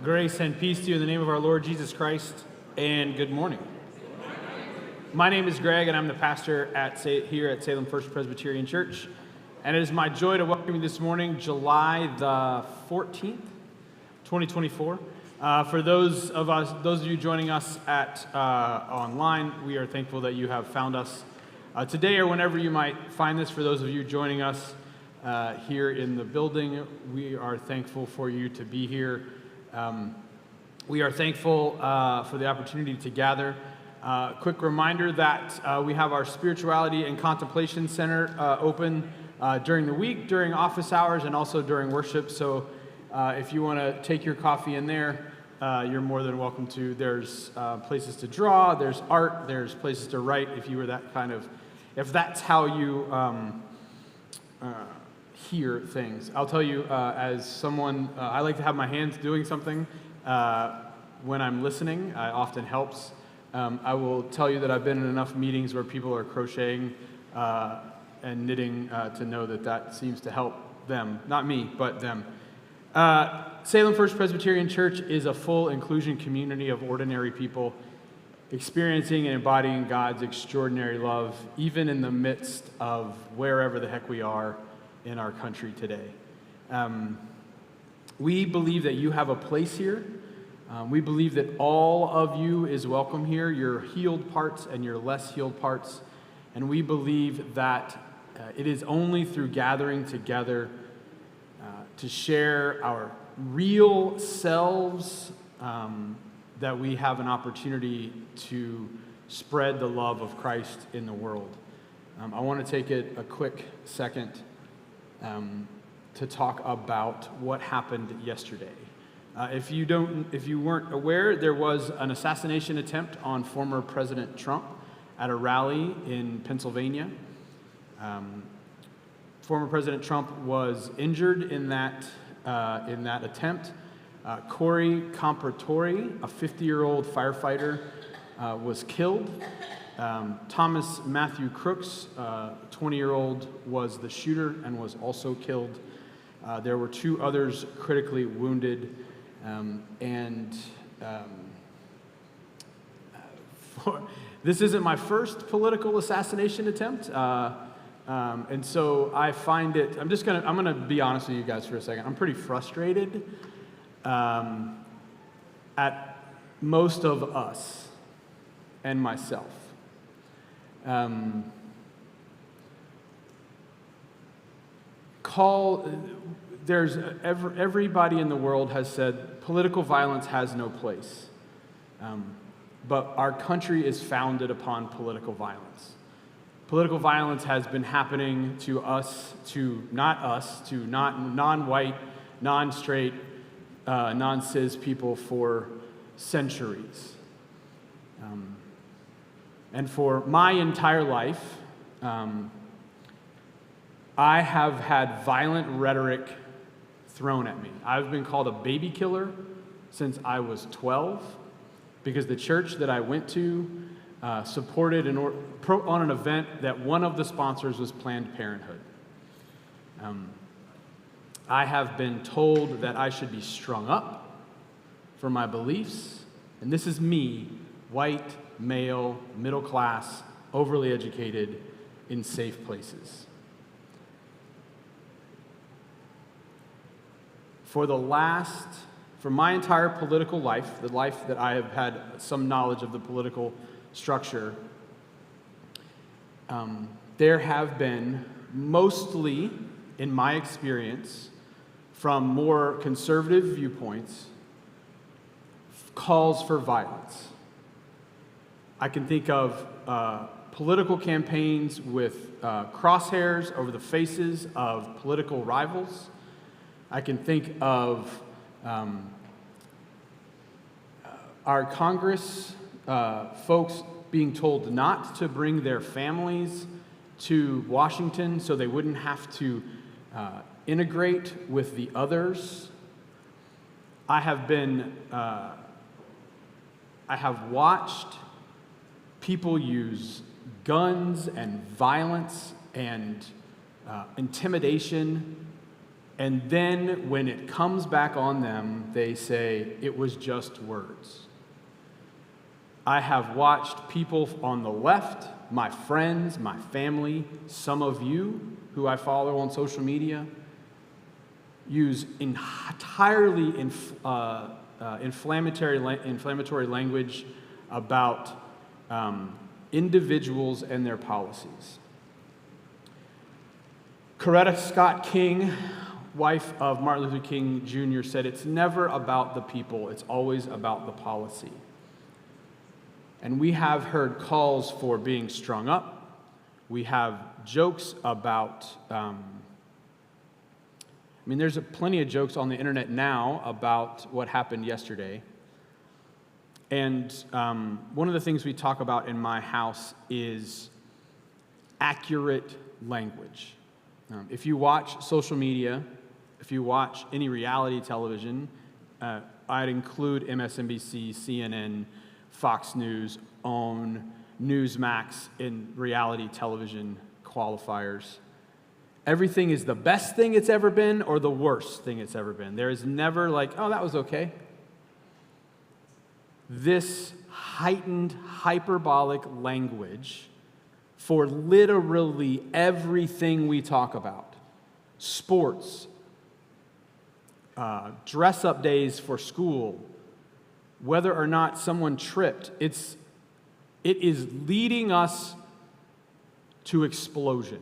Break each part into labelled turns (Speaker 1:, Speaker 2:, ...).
Speaker 1: Grace and peace to you in the name of our Lord Jesus Christ, and good morning. My name is Greg, and I'm the pastor here at Salem First Presbyterian Church, and it is my joy to welcome you this morning, July the 14th, 2024. For those of you joining us online, we are thankful that you have found us today or whenever you might find this. For those of you joining us here in the building, we are thankful for you to be here. We are thankful for the opportunity to gather. Quick reminder that we have our Spirituality and Contemplation Center open during the week, during office hours, and also during worship. So if you want to take your coffee in there, you're more than welcome to. There's places to draw, there's art, there's places to write if that's how you hear things. I'll tell you, as someone, I like to have my hands doing something when I'm listening. It often helps. I will tell you that I've been in enough meetings where people are crocheting and knitting to know that seems to help them. Not me, but them. Salem First Presbyterian Church is a full inclusion community of ordinary people experiencing and embodying God's extraordinary love, even in the midst of wherever the heck we are in our country today. We believe that you have a place here. We believe that all of you is welcome here, your healed parts and your less healed parts. And we believe that it is only through gathering together to share our real selves that we have an opportunity to spread the love of Christ in the world. I want to take a quick second to talk about what happened yesterday. If you weren't aware, there was an assassination attempt on former President Trump at a rally in Pennsylvania. Former President Trump was injured in that attempt. Corey Comparatori, a 50-year-old firefighter, was killed. Thomas Matthew Crooks, 20-year-old, was the shooter and was also killed. There were two others critically wounded. This isn't my first political assassination attempt, and so I find it. I'm gonna be honest with you guys for a second. I'm pretty frustrated at most of us and myself. Everybody in the world has said political violence has no place, but our country is founded upon political violence. Political violence has been happening to non-white, non-straight, non-cis people for centuries. And for my entire life, I have had violent rhetoric thrown at me. I've been called a baby killer since I was 12 because the church that I went to supported on an event that one of the sponsors was Planned Parenthood. I have been told that I should be strung up for my beliefs, and this is me, white, male, middle class, overly educated, in safe places. For my entire political life, the life that I have had some knowledge of the political structure, there have been, mostly in my experience, from more conservative viewpoints, calls for violence. I can think of political campaigns with crosshairs over the faces of political rivals. I can think of our Congress folks being told not to bring their families to Washington so they wouldn't have to integrate with the others. I have watched people use guns and violence and intimidation And then when it comes back on them, they say, it was just words. I have watched people on the left, my friends, my family, some of you who I follow on social media, use entirely inflammatory language about individuals and their policies. Coretta Scott King, wife of Martin Luther King Jr., said, it's never about the people, it's always about the policy. And we have heard calls for being strung up. We have jokes about, there's plenty of jokes on the internet now about what happened yesterday. And one of the things we talk about in my house is accurate language. If you watch social media, if you watch any reality television, I'd include MSNBC, CNN, Fox News, OWN, Newsmax in reality television qualifiers. Everything is the best thing it's ever been or the worst thing it's ever been. There is never like, oh, that was okay. This heightened, hyperbolic language for literally everything we talk about. Sports, dress-up days for school, whether or not someone tripped, it is leading us to explosion.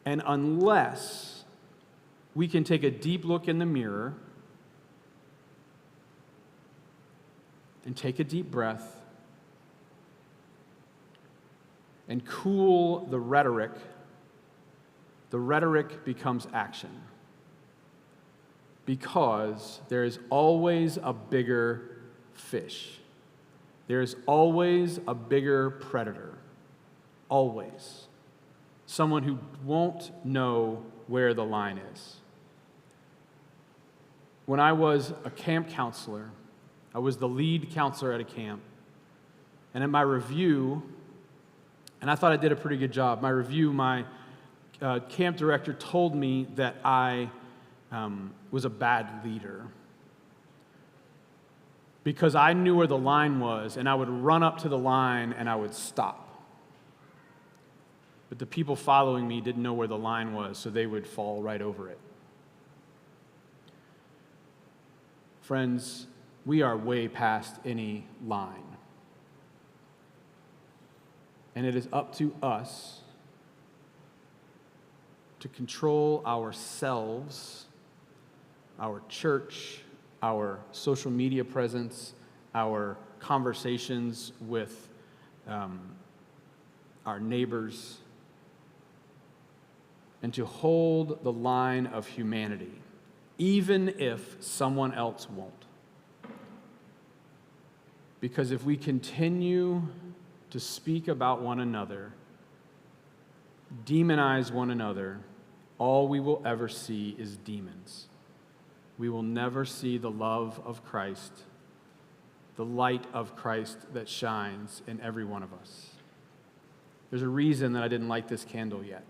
Speaker 1: And unless we can take a deep look in the mirror and take a deep breath and cool the rhetoric becomes action. Because there is always a bigger fish. There is always a bigger predator. Always. Someone who won't know where the line is. When I was a camp counselor, I was the lead counselor at a camp. And in my review, and I thought I did a pretty good job, my camp director told me that I was a bad leader because I knew where the line was, and I would run up to the line and I would stop. But the people following me didn't know where the line was, so they would fall right over it. Friends, we are way past any line. And it is up to us to control ourselves, our church, our social media presence, our conversations with our neighbors, and to hold the line of humanity, even if someone else won't. Because if we continue to speak about one another, demonize one another, all we will ever see is demons. We will never see the love of Christ, the light of Christ that shines in every one of us. There's a reason that I didn't light this candle yet.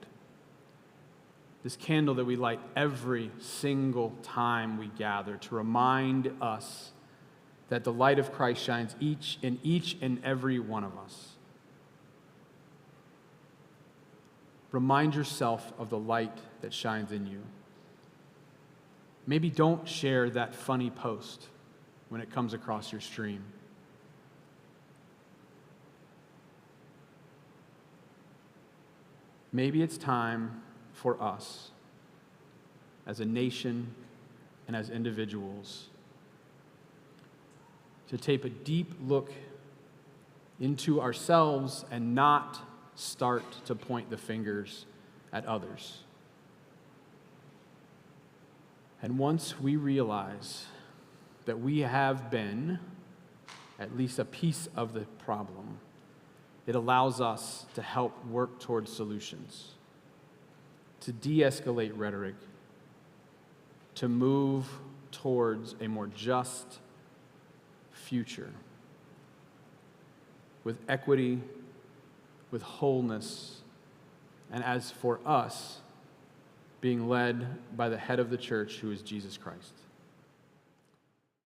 Speaker 1: This candle that we light every single time we gather to remind us that the light of Christ shines each and every one of us. Remind yourself of the light that shines in you. Maybe don't share that funny post when it comes across your stream. Maybe it's time for us, as a nation and as individuals, to take a deep look into ourselves and not start to point the fingers at others. And once we realize that we have been at least a piece of the problem, it allows us to help work towards solutions, to de-escalate rhetoric, to move towards a more just future with equity, with wholeness, and as for us, being led by the head of the church, who is Jesus Christ.